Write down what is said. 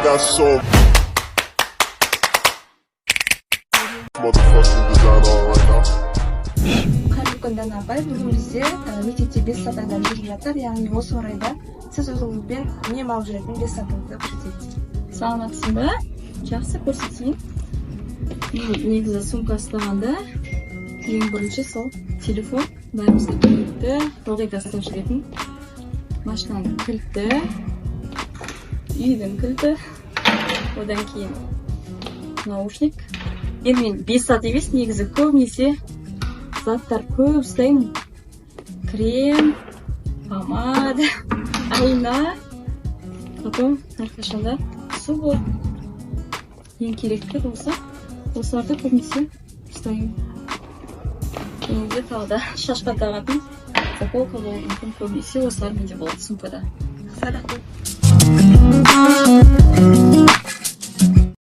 got so motherfucking design on right now. Қайырлы күн Дана апай, бүгін бізде мектепте 5 сағат айдан жүріп жатыр, яғни осы орайда сіз өзіңізбен үнемі алып жүретін 5 сағатыңызды көрсетесіз. Саламатсың ба? Жақсы, көрсетейін. Негізі сумка ұстағанда ең бірінші сол телефон, бәрімізге керекті, ылғи да ұстап жүретін. Машинаның кілті, үйдің кілті, одан кейін наушник. Енді мен 5 сағат емес, негізі көбінесе заттар көп ұстаймын. Крем, помада, айна, потом әрқашанда су болады. Ең керекті болса, осыларды көбінесе ұстаймын. Енді тағы да шашқа тағатын заколка болуы мүмкін, көбінесе осылар менде болады сумкада. Жақсы, рахмет.